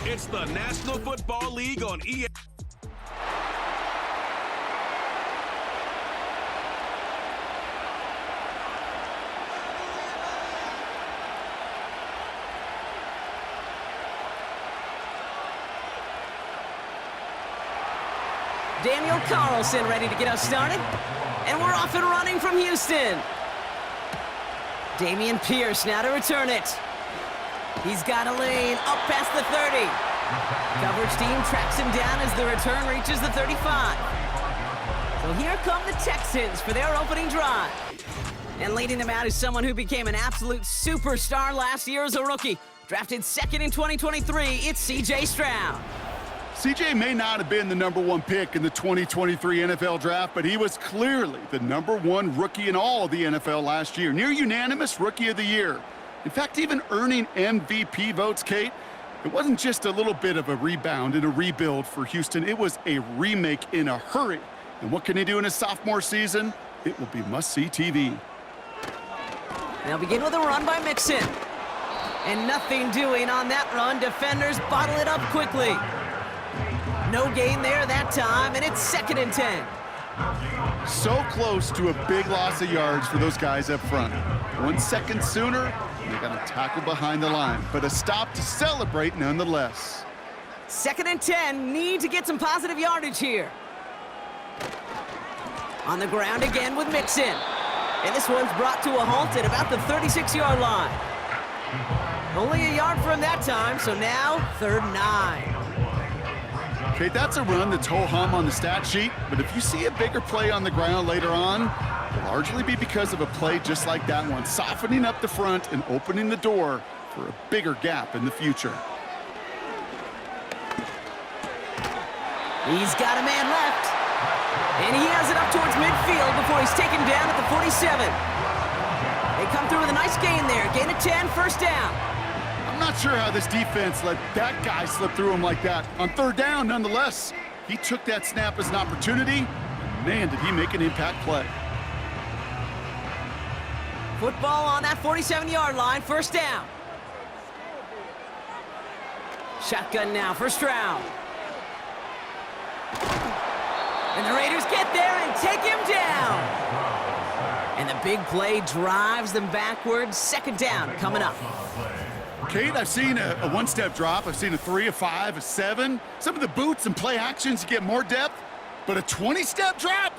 It's the National Football League on EA. Daniel Carlson ready to get us started. And we're off and running from Houston. Dameon Pierce now to return it. He's got a lane up past the 30. Coverage team tracks him down as the return reaches the 35. So here come the Texans for their opening drive. And leading them out is someone who became an absolute superstar last year as a rookie. Drafted second in 2023, it's C.J. Stroud. CJ may not have been the #1 pick in the 2023 NFL Draft, but he was clearly the #1 rookie in all of the NFL last year. Near unanimous Rookie of the Year. In fact, even earning MVP votes, Kate, it wasn't just a little bit of a rebound and a rebuild for Houston. It was a remake in a hurry. And what can he do in his sophomore season? It will be must-see TV. They'll begin with a run by Mixon. And nothing doing on that run. Defenders bottle it up quickly. No gain there that time, and it's 2nd and 10. So close to a big loss of yards for those guys up front. 1 second sooner, they got to tackle behind the line, but a stop to celebrate nonetheless. 2nd and 10, need to get some positive yardage here. On the ground again with Mixon. And this one's brought to a halt at about the 36-yard line. Only a yard from that time, so now 3rd and 9. Okay, that's a run that's ho-hum on the stat sheet, but if you see a bigger play on the ground later on, it'll largely be because of a play just like that one, softening up the front and opening the door for a bigger gap in the future. He's got a man left, and he has it up towards midfield before he's taken down at the 47. They come through with a nice gain there, gain of 10, 1st down. I'm not sure how this defense let that guy slip through him like that. On 3rd down, nonetheless, he took that snap as an opportunity. Man, did he make an impact play. Football on that 47-yard line, 1st down. Shotgun now for Stroud. And the Raiders get there and take him down. And the big play drives them backwards. 2nd down coming up. Kate, I've seen a one-step drop. I've seen a 3, a 5, a 7. Some of the boots and play actions get more depth, but a 20-step drop?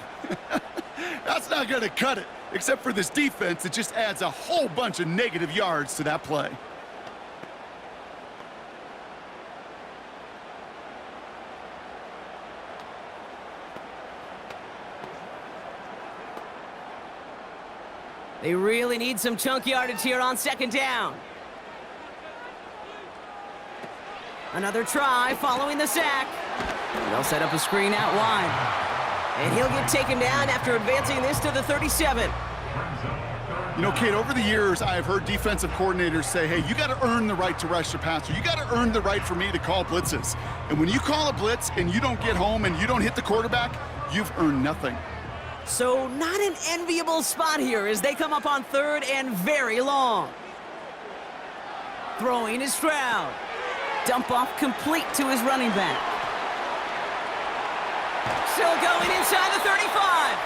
That's not going to cut it. Except for this defense, it just adds a whole bunch of negative yards to that play. They really need some chunk yardage here on 2nd down. Another try following the sack. They'll set up a screen out wide. And he'll get taken down after advancing this to the 37. You know, Kate, over the years, I have heard defensive coordinators say, hey, you got to earn the right to rush the passer. You got to earn the right for me to call blitzes. And when you call a blitz and you don't get home and you don't hit the quarterback, you've earned nothing. So not an enviable spot here as they come up on 3rd and very long. Throwing is Stroud. Dump off complete to his running back. Still going inside the 35.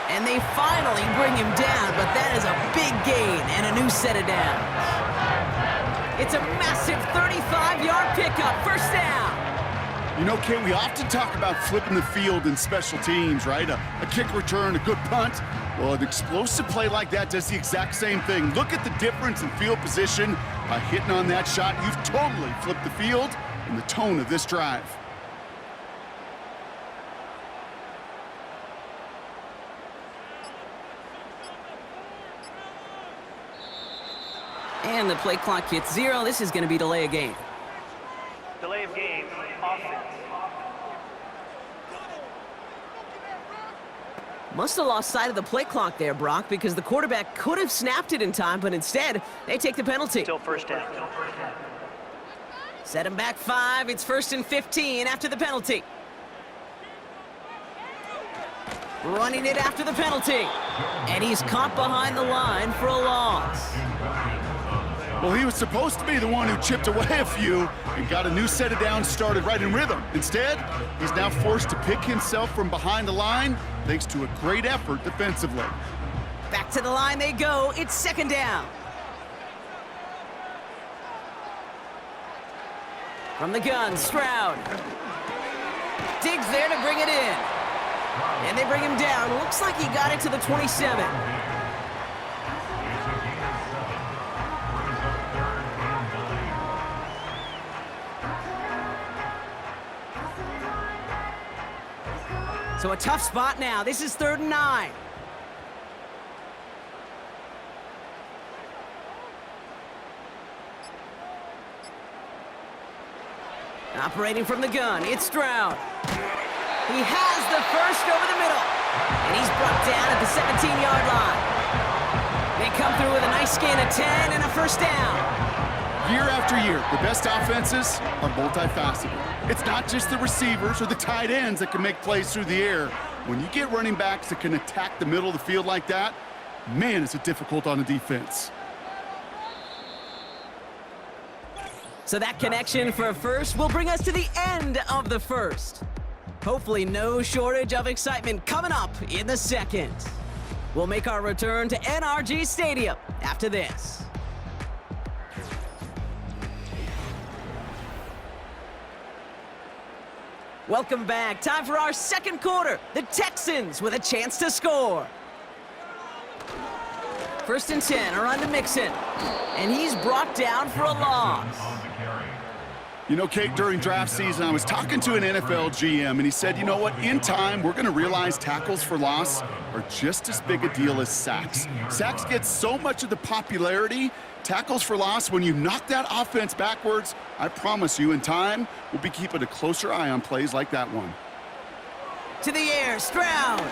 And they finally bring him down, but that is a big gain and a new set of downs. It's a massive 35-yard pickup, 1st down. You know, Kate, we often talk about flipping the field in special teams, right? A kick return, a good punt. Well, an explosive play like that does the exact same thing. Look at the difference in field position. By hitting on that shot, you've totally flipped the field and the tone of this drive. And the play clock hits 0. This is going to be delay of game. Delay of game, offense. Must have lost sight of the play clock there, Brock, because the quarterback could have snapped it in time, but instead, they take the penalty. Still 1st down. Set him back 5. It's 1st and 15 after the penalty. Running it after the penalty. And he's caught behind the line for a loss. Well, he was supposed to be the one who chipped away a few and got a new set of downs started right in rhythm. Instead, he's now forced to pick himself from behind the line thanks to a great effort defensively. Back to the line they go. It's second down. From the gun, Stroud. Digs there to bring it in. And they bring him down. Looks like he got it to the 27. So a tough spot now. This is 3rd and 9. Operating from the gun, it's Stroud. He has the first over the middle. And he's brought down at the 17-yard line. They come through with a nice gain of 10 and a first down. Year after year, the best offenses are multifaceted. It's not just the receivers or the tight ends that can make plays through the air. When you get running backs that can attack the middle of the field like that, man, is it difficult on the defense. So that connection for a first will bring us to the end of the first. Hopefully no shortage of excitement coming up in the second. We'll make our return to NRG Stadium after this. Welcome back. Time for our second quarter. The Texans with a chance to score. 1st and 10, a run to Mixon. And he's brought down for a loss. You know, Kate, during draft season, I was talking to an NFL GM, and he said, you know what, in time, we're going to realize tackles for loss are just as big a deal as sacks. Sacks get so much of the popularity. Tackles for loss, when you knock that offense backwards, I promise you, in time, we'll be keeping a closer eye on plays like that one. To the air, Stroud.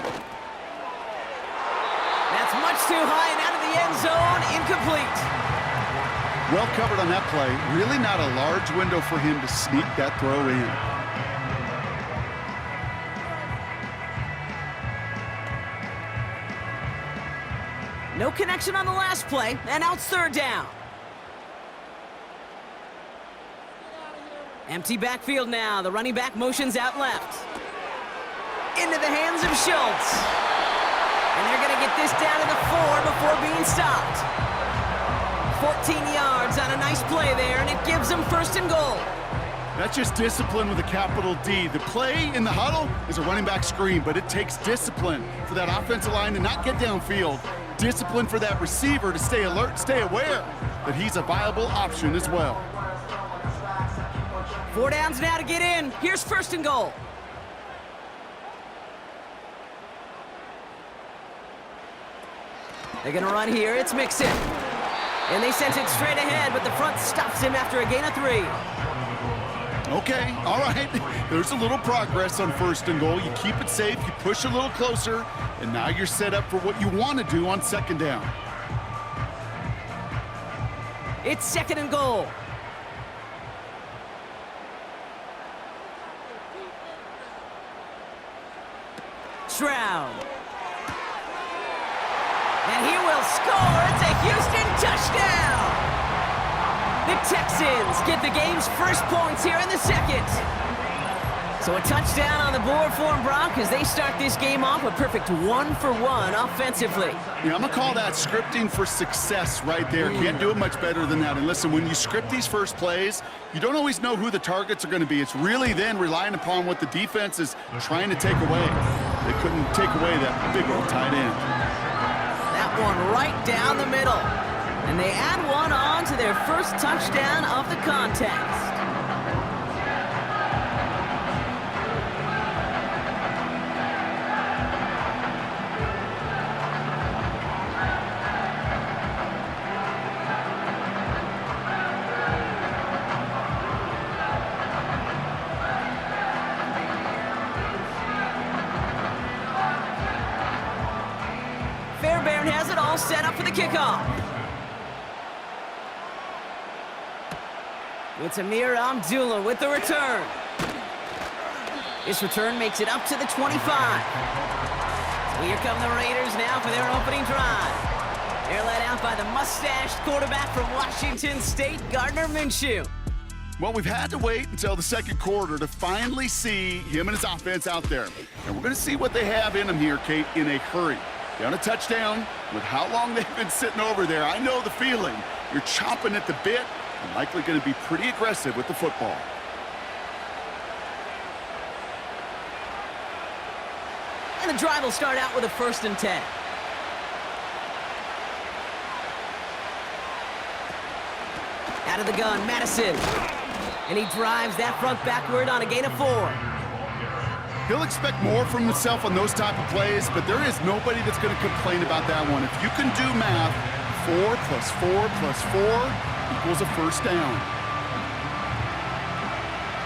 That's much too high and out of the end zone, incomplete. Well covered on that play. Really not a large window for him to sneak that throw in. No connection on the last play, and now it's 3rd down. Empty backfield now. The running back motions out left. Into the hands of Schultz. And they're going to get this down to the 4 before being stopped. 14 yards on a nice play there, and it gives them 1st and goal. That's just discipline with a capital D. The play in the huddle is a running back screen, but it takes discipline for that offensive line to not get downfield. Discipline for that receiver to stay alert, stay aware that he's a viable option as well. 4 downs now to get in. Here's 1st and goal. They're going to run here. It's Mixon. And they sent it straight ahead, but the front stops him after a gain of 3. Okay, all right. There's a little progress on 1st and goal. You keep it safe, you push a little closer, and now you're set up for what you want to do on 2nd down. It's 2nd and goal. Stroud. And he will score. It's a Houston touchdown. The Texans get the game's first points here in the second. So a touchdown on the board for them, Brock, as they start this game off a perfect 1-for-1 offensively. Yeah, I'm going to call that scripting for success right there. Can't do it much better than that. And listen, when you script these first plays, you don't always know who the targets are going to be. It's really then relying upon what the defense is trying to take away. They couldn't take away that big old tight end. That one right down the middle. And they add one on to their first touchdown of the contest. Fairbairn has it all set up for the kickoff. It's Amir Abdullah with the return. This return makes it up to the 25. So here come the Raiders now for their opening drive. They're led out by the mustached quarterback from Washington State, Gardner Minshew. Well, we've had to wait until the second quarter to finally see him and his offense out there. And we're going to see what they have in them here, Kate, in a hurry. Down a touchdown with how long they've been sitting over there. I know the feeling. You're chomping at the bit and likely going to be pretty aggressive with the football. And the drive will start out with a 1st and 10. Out of the gun, Madison. And he drives that front backward on a gain of 4. He'll expect more from himself on those type of plays, but there is nobody that's going to complain about that one. If you can do math, 4 plus 4 plus 4 equals a 1st down.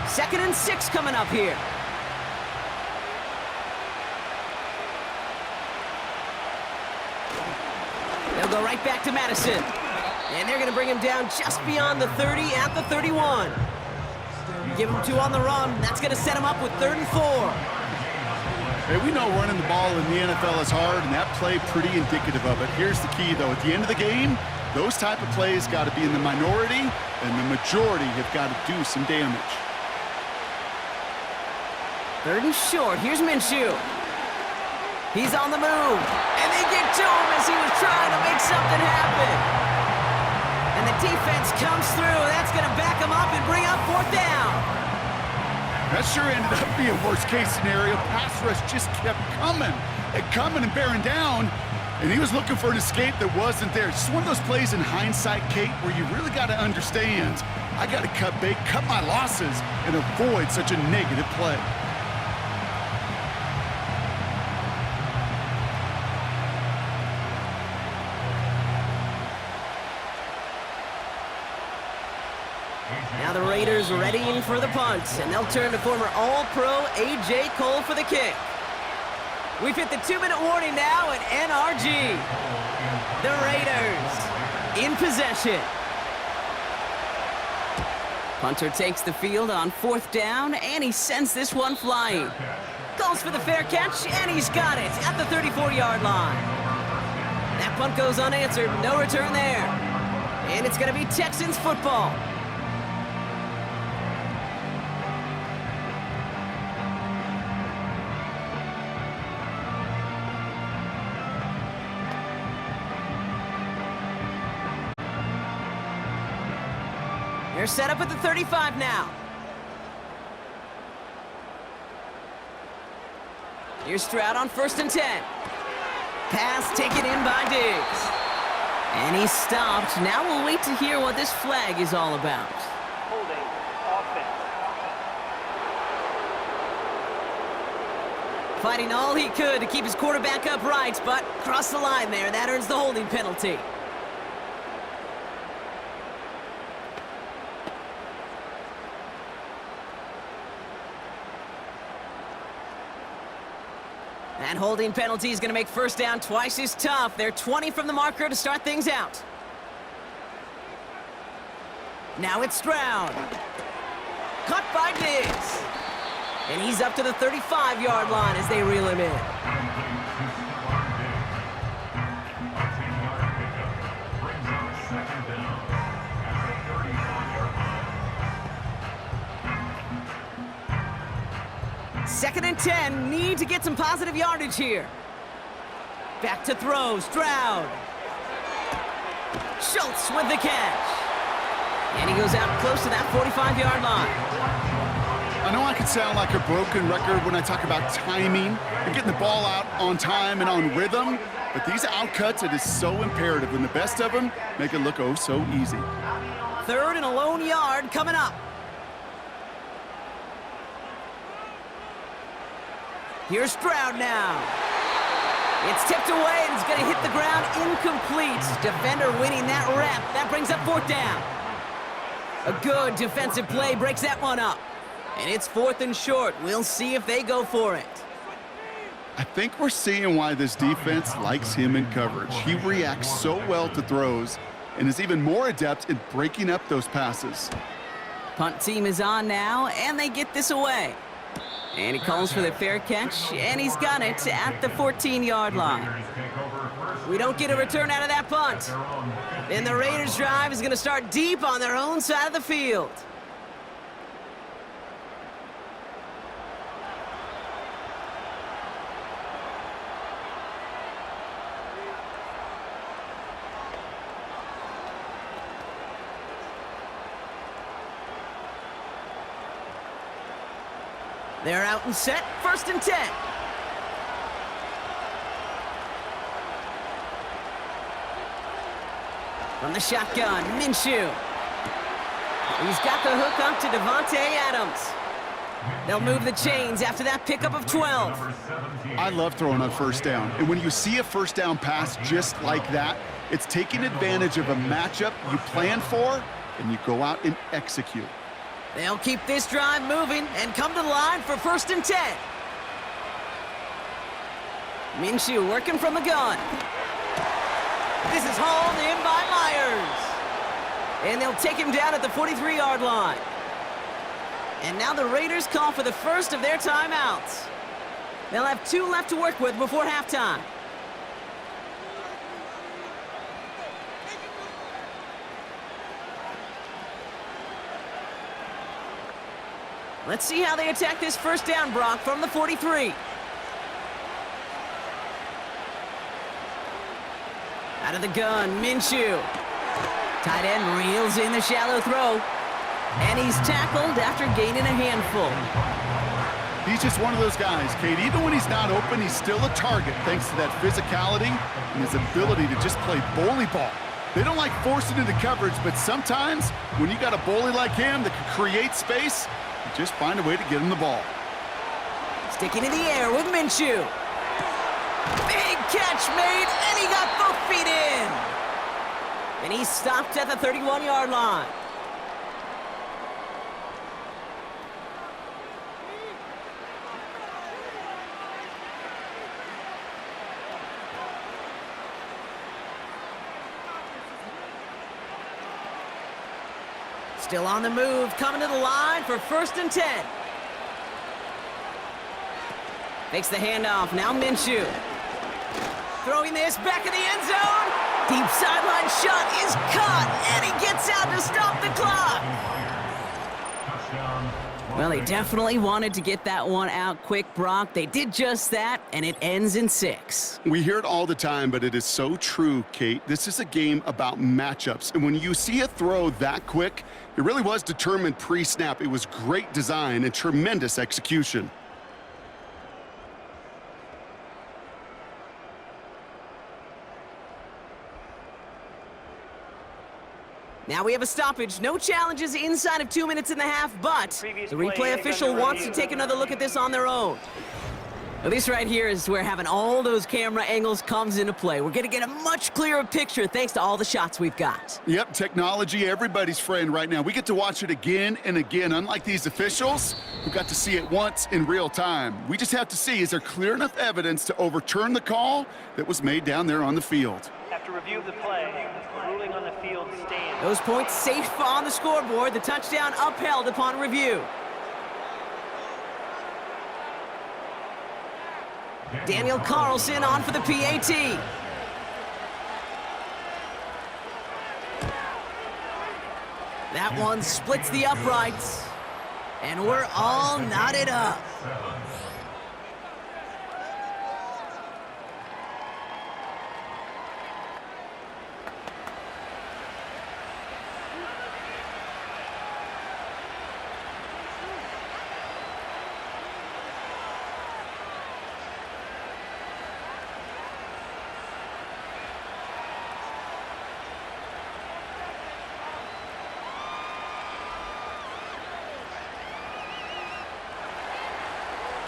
2nd and 6 coming up here. They'll go right back to Madison. And they're going to bring him down just beyond the 30 at the 31. Give him 2 on the run. That's going to set him up with 3rd and 4. Hey, we know running the ball in the NFL is hard, and that play pretty indicative of it. Here's the key, though. At the end of the game, those type of plays got to be in the minority, and the majority have got to do some damage. 3rd and short. Here's Minshew. He's on the move. And they get to him as he was trying to make something happen. And the defense comes through. That's going to back him up and bring up 4th down. That sure ended up being worst-case scenario. Pass rush just kept coming and bearing down, and he was looking for an escape that wasn't there. Just one of those plays in hindsight, Kate, where you really got to understand, I got to cut bait, cut my losses, and avoid such a negative play. Now the Raiders readying for the punt, and they'll turn to former All-Pro A.J. Cole for the kick. We've hit the 2-minute warning now at NRG. The Raiders in possession. Punter takes the field on 4th down, and he sends this one flying. Goes for the fair catch, and he's got it at the 34-yard line. That punt goes unanswered, no return there. And it's going to be Texans football. They're set up at the 35 now. Here's Stroud on 1st and 10. Pass taken in by Diggs. And he's stopped. Now we'll wait to hear what this flag is all about. Holding offense. Fighting all he could to keep his quarterback upright, but crossed the line there. That earns the holding penalty. That holding penalty is going to make 1st down twice as tough. They're 20 from the marker to start things out. Now it's Stroud. Caught by Diggs. And he's up to the 35-yard line as they reel him in. Second and 10, need to get some positive yardage here. Back to throw, Stroud. Schultz with the catch. And he goes out close to that 45-yard line. I know I could sound like a broken record when I talk about timing and getting the ball out on time and on rhythm, but these outcuts, it is so imperative, and the best of them make it look oh so easy. 3rd and a lone yard coming up. Here's Stroud now. It's tipped away, and it's going to hit the ground incomplete. Defender winning that rep. That brings up 4th down. A good defensive play breaks that one up. And it's 4th and short. We'll see if they go for it. I think we're seeing why this defense likes him in coverage. He reacts so well to throws and is even more adept in breaking up those passes. Punt team is on now, and they get this away. And he calls for the fair catch, and he's got it at the 14-yard line. We don't get a return out of that punt. And the Raiders' drive is going to start deep on their own side of the field. They're out and set, 1st and 10. From the shotgun, Minshew. He's got the hook up to Devontae Adams. They'll move the chains after that pickup of 12. I love throwing on 1st down. And when you see a 1st down pass just like that, it's taking advantage of a matchup you plan for, and you go out and execute. They'll keep this drive moving and come to the line for 1st and 10. Minshew working from the gun. This is hauled in by Myers. And they'll take him down at the 43-yard line. And now the Raiders call for the first of their timeouts. They'll have 2 left to work with before halftime. Let's see how they attack this 1st down, Brock, from the 43. Out of the gun, Minshew. Tight end reels in the shallow throw. And he's tackled after gaining a handful. He's just one of those guys, Kate. Even when he's not open, he's still a target thanks to that physicality and his ability to just play bully ball. They don't like forcing into coverage, but sometimes when you got a bully like him that can create space, you just find a way to get him the ball. Sticking in the air with Minshew. Big catch made, and he got both feet in. And he stopped at the 31-yard line. Still on the move, coming to the line for 1st and 10. Makes the handoff, now Minshew. Throwing this back in the end zone. Deep sideline shot is caught, and he gets out to stop the clock. Well, they definitely wanted to get that one out quick, Brock. They did just that, and it ends in 6. We hear it all the time, but it is so true, Kate. This is a game about matchups. And when you see a throw that quick, it really was determined pre-snap. It was great design and tremendous execution. Now we have a stoppage. No challenges inside of 2 minutes and a half, but the replay official wants to take another look at this on their own. Now, this right here is where having all those camera angles comes into play. We're going to get a much clearer picture thanks to all the shots we've got. Yep, technology, everybody's friend right now. We get to watch it again and again. Unlike these officials, who got to see it once in real time. We just have to see, is there clear enough evidence to overturn the call that was made down there on the field? After review of the play, the ruling on the field stands. Those points safe on the scoreboard. The touchdown upheld upon review. Daniel Carlson on for the PAT. That one splits the uprights. And we're all knotted up.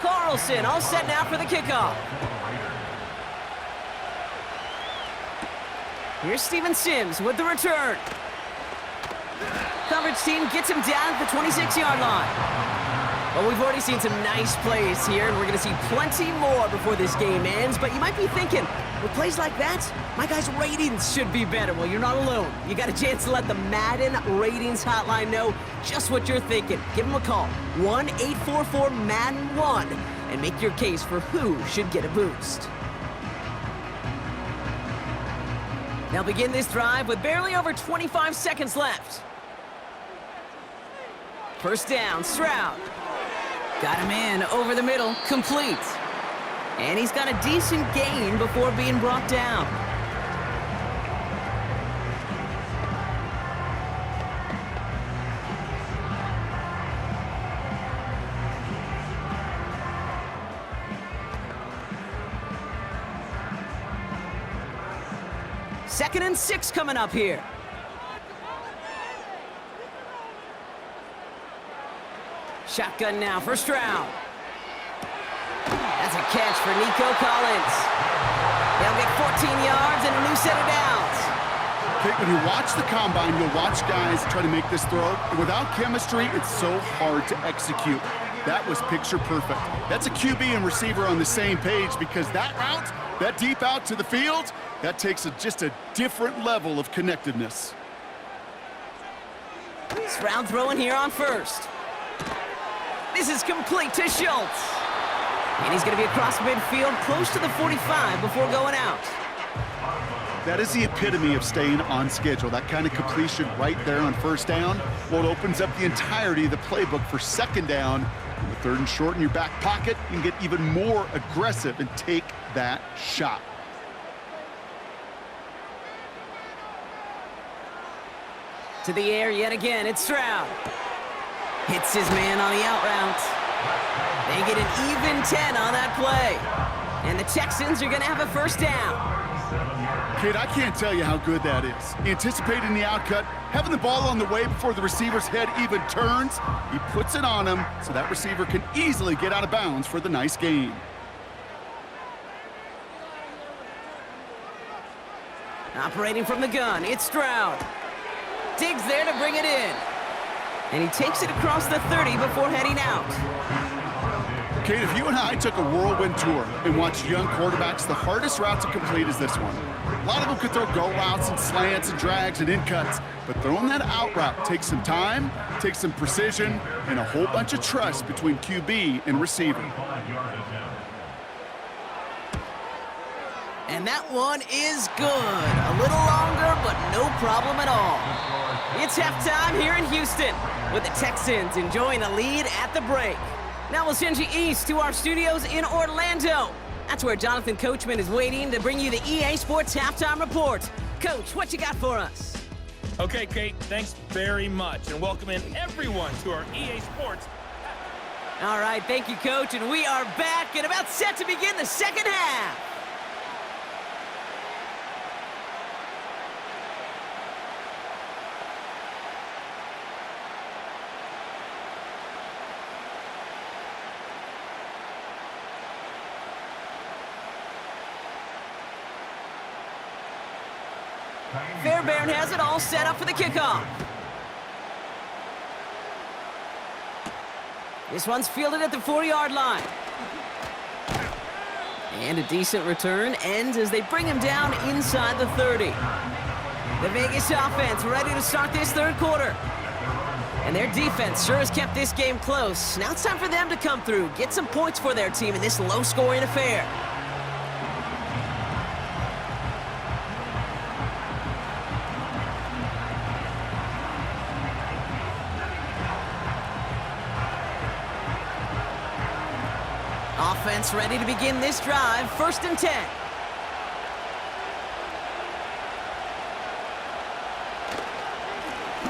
Carlson all set now for the kickoff. Here's Steven Sims with the return. Coverage coverage team gets him down at the 26-yard line. Well, we've already seen some nice plays here, and we're going to see plenty more before this game ends. But you might be thinking, with plays like that, my guys' ratings should be better. Well, you're not alone. You got a chance to let the Madden ratings hotline know just what you're thinking. Give them a call, 1-844-MADDEN-1, and make your case for who should get a boost. They'll begin this drive with barely over 25 seconds left. First down, Stroud. Got him in over the middle, complete. And he's got a decent gain before being brought down. Second and 6 coming up here. Shotgun now for Stroud. That's a catch for Nico Collins. They'll get 14 yards and a new set of downs. Okay, when you watch the combine, you'll watch guys try to make this throw. Without chemistry, it's so hard to execute. That was picture perfect. That's a QB and receiver on the same page, because that route, that deep out to the field, that takes just a different level of connectedness. Stroud throwing here on first. This is complete to Schultz. And he's going to be across midfield, close to the 45 before going out. That is the epitome of staying on schedule. That kind of completion right there on first down. Well, it opens up the entirety of the playbook for second down. With third and short in your back pocket, you can get even more aggressive and take that shot. To the air yet again, it's Stroud. Hits his man on the out route. They get an even 10 on that play. And the Texans are going to have a first down. Kid, I can't tell you how good that is. Anticipating the outcut, having the ball on the way before the receiver's head even turns, he puts it on him so that receiver can easily get out of bounds for the nice gain. Operating from the gun, it's Stroud. Diggs there to bring it in. And he takes it across the 30 before heading out. Kate, if you and I took a whirlwind tour and watched young quarterbacks, the hardest route to complete is this one. A lot of them could throw go routes and slants and drags and in cuts, but throwing that out route takes some time, takes some precision, and a whole bunch of trust between QB and receiver. And that one is good. A little longer, but no problem at all. It's halftime here in Houston, with the Texans enjoying a lead at the break. Now we'll send you east to our studios in Orlando. That's where Jonathan Coachman is waiting to bring you the EA Sports Halftime Report. Coach, what you got for us? Okay, Kate, thanks very much, and welcome in everyone to our EA Sports. All right, thank you, Coach, and we are back and about set to begin the second half. Fairbairn has it all set up for the kickoff. This one's fielded at the 40-yard line. And a decent return ends as they bring him down inside the 30. The Vegas offense ready to start this third quarter. And their defense sure has kept this game close. Now it's time for them to come through, get some points for their team in this low-scoring affair. Offense ready to begin this drive, 1st and 10.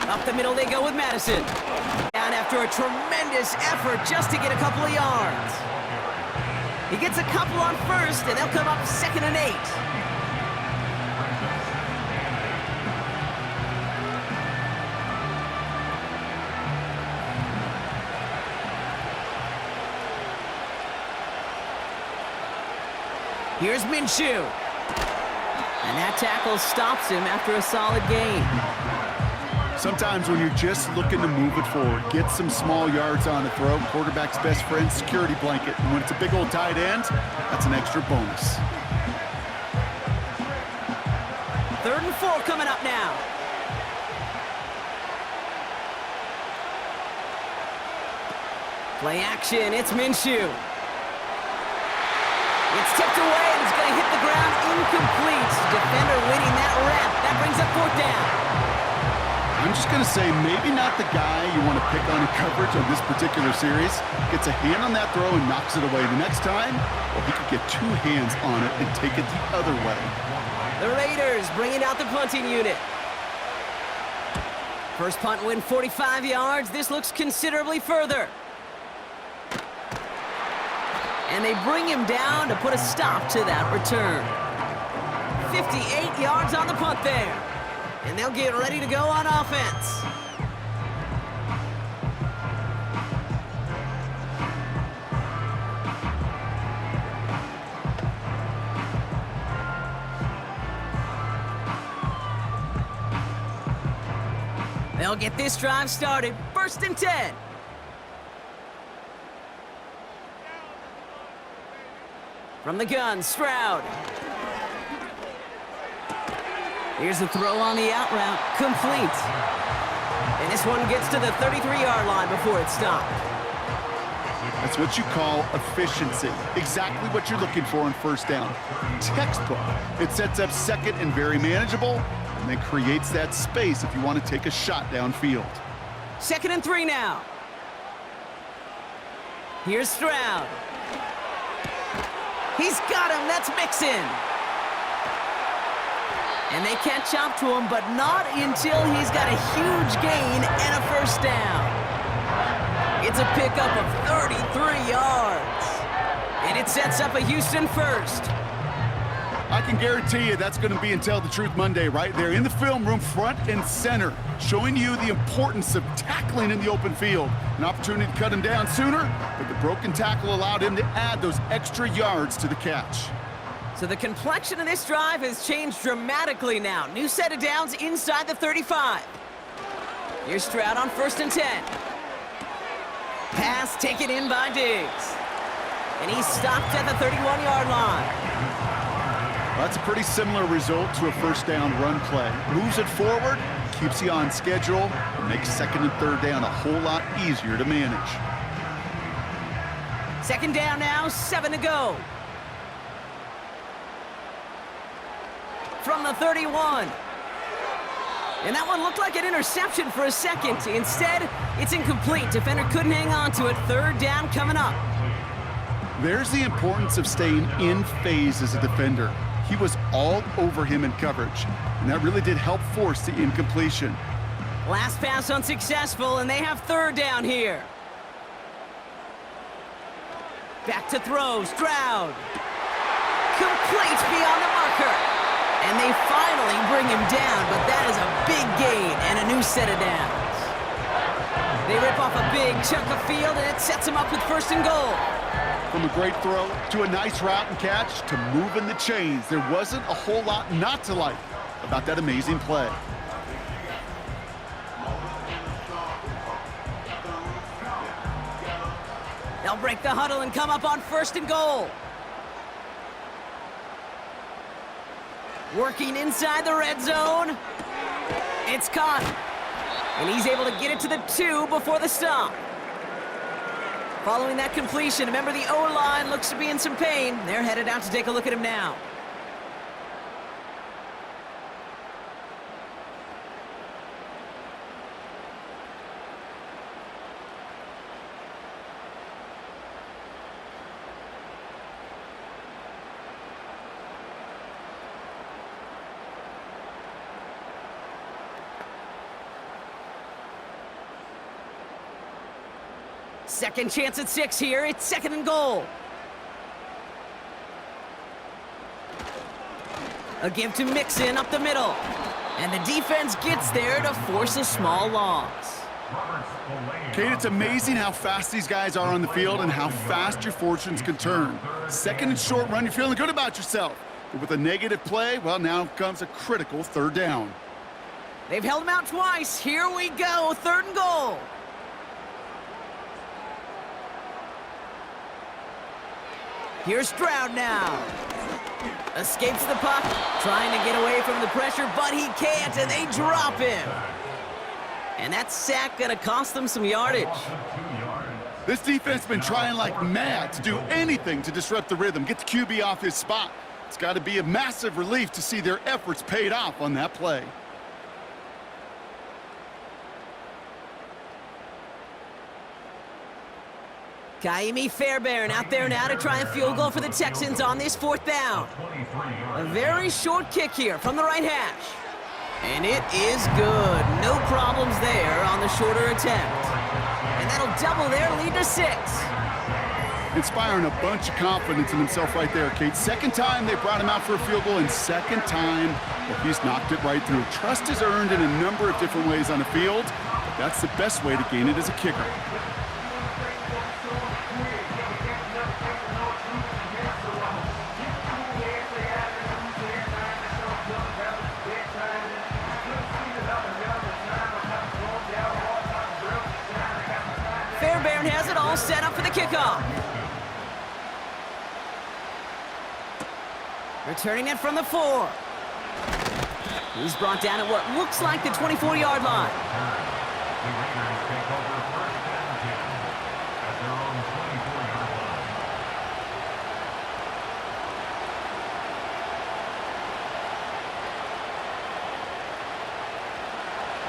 Up the middle they go with Madison. Down after a tremendous effort just to get a couple of yards. He gets a couple on first, and they'll come up 2nd and 8. Here's Minshew. And that tackle stops him after a solid gain. Sometimes when you're just looking to move it forward, get some small yards on the throw, quarterback's best friend, security blanket. And when it's a big old tight end, that's an extra bonus. 3rd and 4 coming up now. Play action, it's Minshew. It's tipped away and it's going to hit the ground incomplete. Defender winning that rep. That brings up 4th down. I'm just going to say maybe not the guy you want to pick on in coverage on this particular series. Gets a hand on that throw and knocks it away. The next time, well, he could get 2 hands on it and take it the other way. The Raiders bringing out the punting unit. First punt win 45 yards. This looks considerably further. And they bring him down to put a stop to that return. 58 yards on the punt there. And they'll get ready to go on offense. They'll get this drive started. 1st and 10. From the gun, Stroud. Here's the throw on the out route, complete. And this one gets to the 33-yard line before it's stopped. That's what you call efficiency. Exactly what you're looking for on 1st down. Textbook. It sets up 2nd and very manageable, and then creates that space if you want to take a shot downfield. 2nd and 3 now. Here's Stroud. He's got him. That's Mixon. And they catch up to him, but not until he's got a huge gain and a 1st down. It's a pickup of 33 yards. And it sets up a Houston 1st. I can guarantee you that's going to be in Tell the Truth Monday right there in the film room, front and center, showing you the importance of tackling in the open field. An opportunity to cut him down sooner, but the broken tackle allowed him to add those extra yards to the catch. So the complexion of this drive has changed dramatically now. New set of downs inside the 35. Here's Stroud on 1st and 10. Pass taken in by Diggs. And he's stopped at the 31-yard line. That's a pretty similar result to a 1st down run play. Moves it forward, keeps you on schedule, and makes 2nd and 3rd down a whole lot easier to manage. 2nd down now, 7 to go. From the 31. And that one looked like an interception for a second. Instead, it's incomplete. Defender couldn't hang on to it. 3rd down coming up. There's the importance of staying in phase as a defender. He was all over him in coverage, and that really did help force the incompletion. Last pass unsuccessful, and they have 3rd down here. Back to throw, Stroud. Complete beyond the marker. And they finally bring him down, but that is a big gain and a new set of downs. They rip off a big chunk of field, and it sets them up with 1st and goal. From a great throw to a nice route and catch to moving the chains, there wasn't a whole lot not to like about that amazing play. They'll break the huddle and come up on 1st and goal. Working inside the red zone. It's caught. And he's able to get it to the 2 before the stop. Following that completion, remember the O-line looks to be in some pain. They're headed out to take a look at him now. Second chance at 6 here. It's 2nd and goal. A give to Mixon up the middle. And the defense gets there to force a small loss. Kate, it's amazing how fast these guys are on the field and how fast your fortunes can turn. 2nd and short run, you're feeling good about yourself. But with a negative play, well, now comes a critical 3rd down. They've held him out twice. Here we go, 3rd and goal. Here's Stroud now. Escapes the puck, trying to get away from the pressure, but he can't, and they drop him. And that sack gonna cost them some yardage. This defense has been trying like mad to do anything to disrupt the rhythm, get the QB off his spot. It's got to be a massive relief to see their efforts paid off on that play. Kaimi Fairbairn out there now to try a field goal for the Texans on this 4th down. A very short kick here from the right hash. And it is good. No problems there on the shorter attempt. And that'll double their lead to 6. Inspiring a bunch of confidence in himself right there, Kate. 2nd time they brought him out for a field goal, and 2nd time well, he's knocked it right through. Trust is earned in a number of different ways on the field, but that's the best way to gain it as a kicker. Fairbairn has it all set up for the kickoff. Returning it from the 4. He's brought down at what looks like the 24-yard line.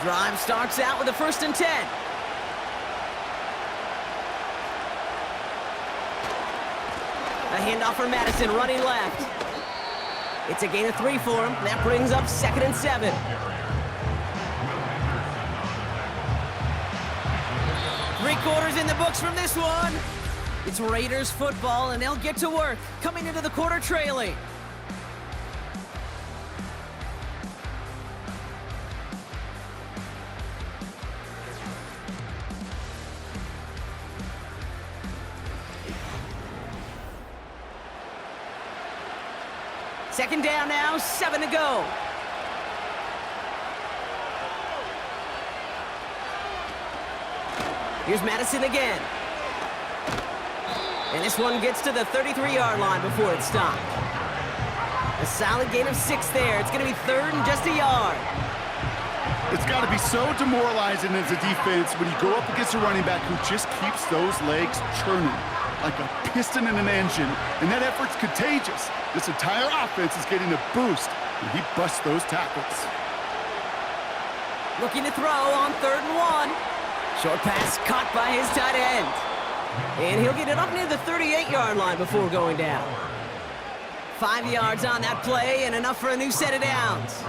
Drive starts out with a 1st and 10. A handoff for Madison, running left. It's a gain of 3 for him. That brings up 2nd and 7. Three-quarters in the books from this one. It's Raiders football, and they'll get to work, coming into the quarter trailing. Second down now, 7 to go. Here's Madison again. And this one gets to the 33-yard line before it's stopped. A solid gain of 6 there. It's going to be 3rd and just a yard. It's got to be so demoralizing as a defense when you go up against a running back who just keeps those legs churning like a piston in an engine, and that effort's contagious. This entire offense is getting a boost, and he busts those tackles. Looking to throw on 3rd and 1. Short pass caught by his tight end. And he'll get it up near the 38-yard line before going down. 5 yards on that play, and enough for a new set of downs.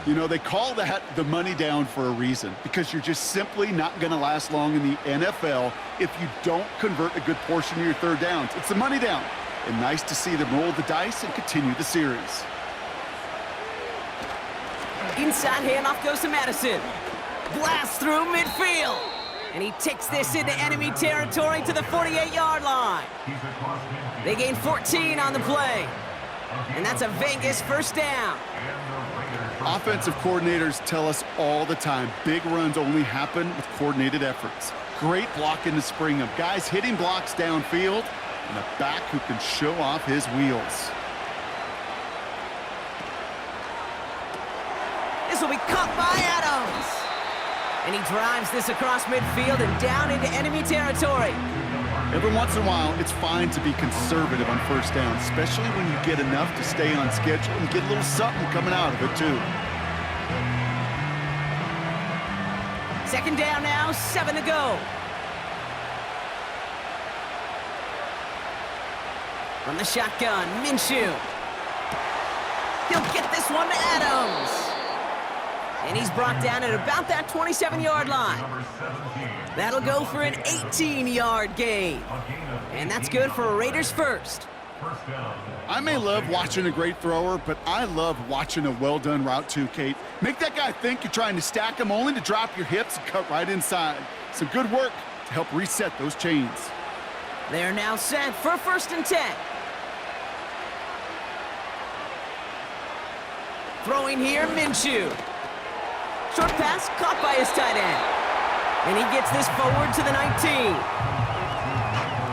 You know, they call that the money down for a reason, because you're just simply not going to last long in the NFL if you don't convert a good portion of your 3rd downs. It's the money down. And nice to see them roll the dice and continue the series. Inside handoff goes to Madison. Blast through midfield. And he takes this into enemy territory to the 48-yard line. They gain 14 on the play. And that's a Vegas 1st down. Offensive coordinators tell us all the time, big runs only happen with coordinated efforts. Great blocking to spring them. Guys hitting blocks downfield, and a back who can show off his wheels. This will be caught by Adams. And he drives this across midfield and down into enemy territory. Every once in a while, it's fine to be conservative on 1st down, especially when you get enough to stay on schedule and get a little something coming out of it, too. 2nd down now, 7 to go. From the shotgun, Minshew. He'll get this one to Adams. And he's brought down at about that 27-yard line. That'll go for an 18-yard gain. And that's good for a Raiders 1st. I may love watching a great thrower, but I love watching a well-done route too, Kate. Make that guy think you're trying to stack him only to drop your hips and cut right inside. Some good work to help reset those chains. They're now set for 1st and 10. Throwing here, Minshew. Short pass caught by his tight end. And he gets this forward to the 19.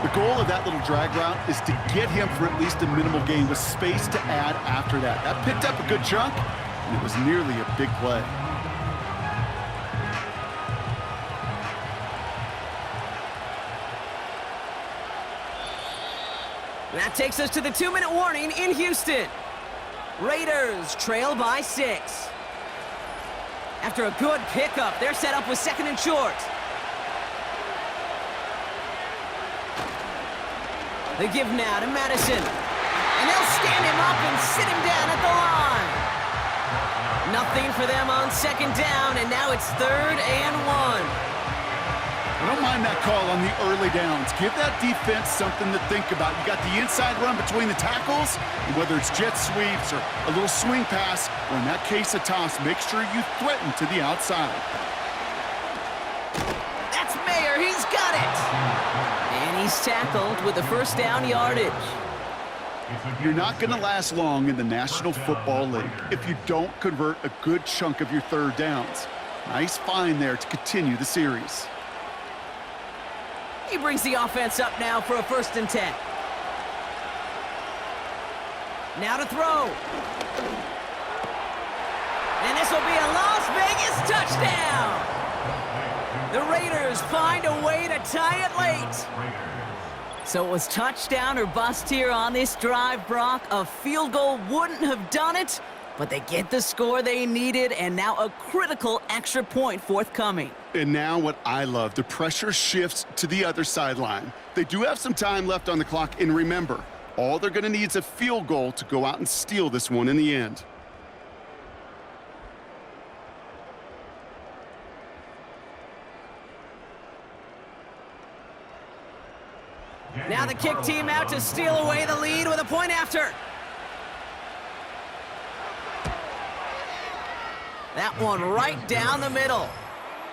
The goal of that little drag route is to get him for at least a minimal gain with space to add after that. That picked up a good chunk, and it was nearly a big play. That takes us to the 2-minute warning in Houston. Raiders trail by 6. After a good pickup, they're set up with 2nd and short. They give now to Madison. And they'll stand him up and sit him down at the line. Nothing for them on 2nd down, and now it's 3rd and 1. I don't mind that call on the early downs. Give that defense something to think about. You got the inside run between the tackles, and whether it's jet sweeps or a little swing pass, or in that case a toss, make sure you threaten to the outside. That's Mayer. He's got it. And he's tackled with the 1st down yardage. You're not going to last long in the National Football League if you don't convert a good chunk of your 3rd downs. Nice find there to continue the series. He brings the offense up now for a 1st and 10. Now to throw. And this will be a Las Vegas touchdown. The Raiders find a way to tie it late. So it was touchdown or bust here on this drive, Brock. A field goal wouldn't have done it, but they get the score they needed, and now a critical extra point forthcoming. And now what I love, the pressure shifts to the other sideline. They do have some time left on the clock, and remember, all they're going to need is a field goal to go out and steal this one in the end. Now the kick team out to steal away the lead with a point after. That one right down the middle.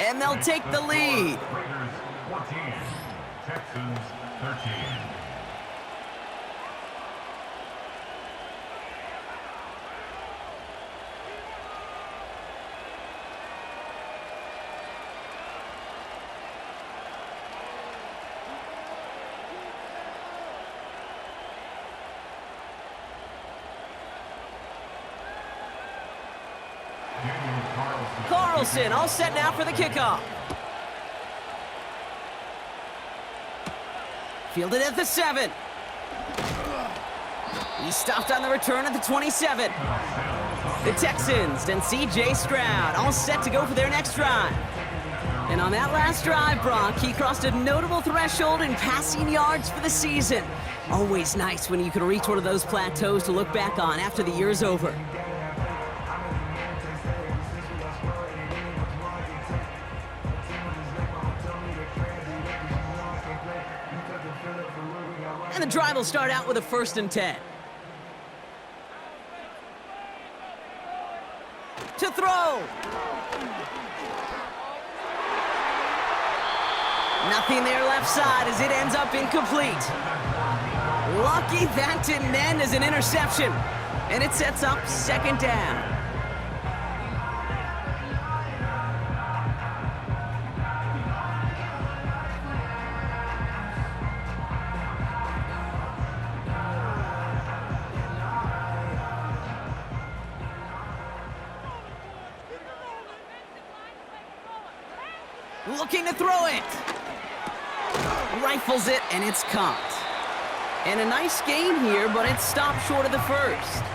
And they'll take the lead. Raiders 14, Texans 13. Carlson all set now for the kickoff. Fielded at the 7. He stopped on the return at the 27. The Texans and C.J. Stroud all set to go for their next drive. And on that last drive, Brock, he crossed a notable threshold in passing yards for the season. Always nice when you can reach one of those plateaus to look back on after the year's over. And the drive will start out with a 1st and 10. To throw. Nothing there left side as it ends up incomplete. Lucky that didn't end as an interception. And it sets up 2nd down. Looking to throw it. Rifles it, and it's caught. And a nice gain here, but it's stopped short of the 1st.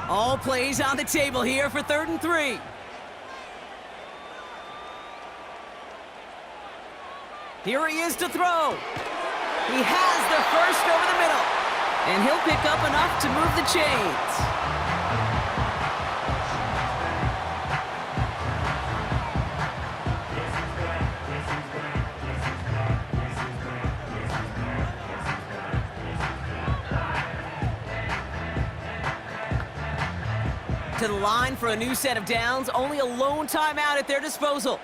All plays on the table here for 3rd and 3. Here he is to throw. He has the 1st over the middle. And he'll pick up enough to move the chains. To the line for a new set of downs. Only a lone timeout at their disposal.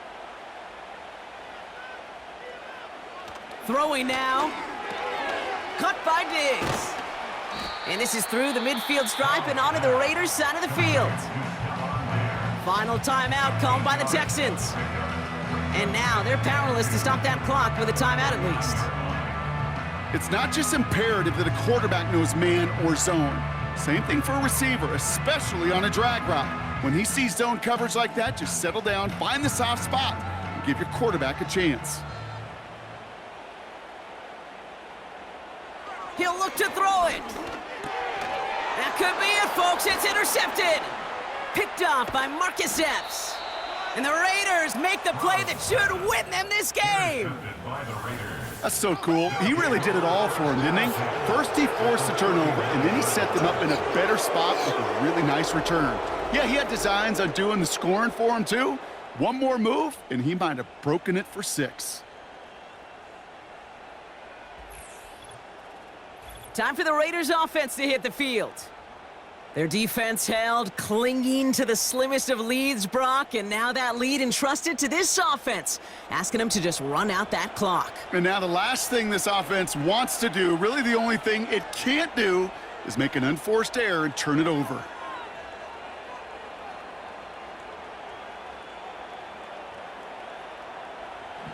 Throwing now. Cut by Diggs. And this is through the midfield stripe and onto the Raiders' side of the field. Final timeout called by the Texans. And now they're powerless to stop that clock with a timeout at least. It's not just imperative that a quarterback knows man or zone. Same thing for a receiver, especially on a drag route. When he sees zone coverage like that, just settle down, find the soft spot, and give your quarterback a chance. He'll look to throw it. That could be it, folks. It's intercepted. Picked off by Marcus Epps. And the Raiders make the play that should win them this game. That's so cool. He really did it all for him, didn't he? First he forced the turnover, and then he set them up in a better spot with a really nice return. Yeah, he had designs on doing the scoring for him, too. One more move, and he might have broken it for 6. Time for the Raiders offense to hit the field. Their defense held, clinging to the slimmest of leads, Brock, and now that lead entrusted to this offense, asking them to just run out that clock. And now the last thing this offense wants to do, really the only thing it can't do, is make an unforced error and turn it over.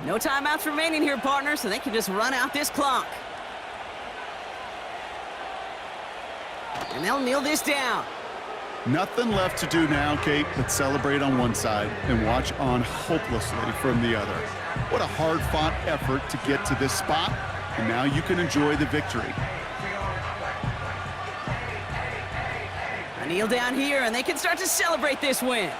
No timeouts remaining here, partner, so they can just run out this clock. And they'll kneel this down. Nothing left to do now, Kate, but celebrate on one side and watch on hopelessly from the other. What a hard-fought effort to get to this spot, and now you can enjoy the victory. A kneel down here, and they can start to celebrate this win.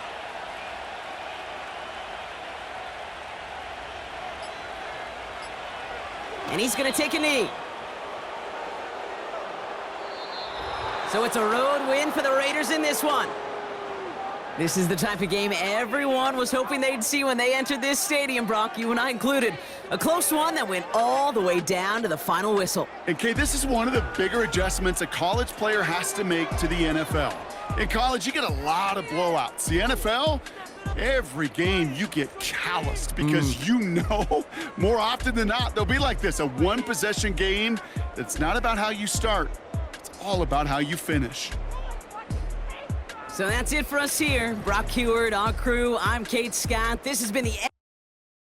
And he's going to take a knee. So it's a road win for the Raiders in this one. This is the type of game everyone was hoping they'd see when they entered this stadium, Brock, you and I included. A close one that went all the way down to the final whistle. And, Kate, this is one of the bigger adjustments a college player has to make to the NFL. In college, you get a lot of blowouts. The NFL, every game you get calloused because you know more often than not they'll be like this, a one-possession game that's not about how you start. All about how you finish. So that's it for us here. Brock Heward, our crew. I'm Kate Scott. This has been the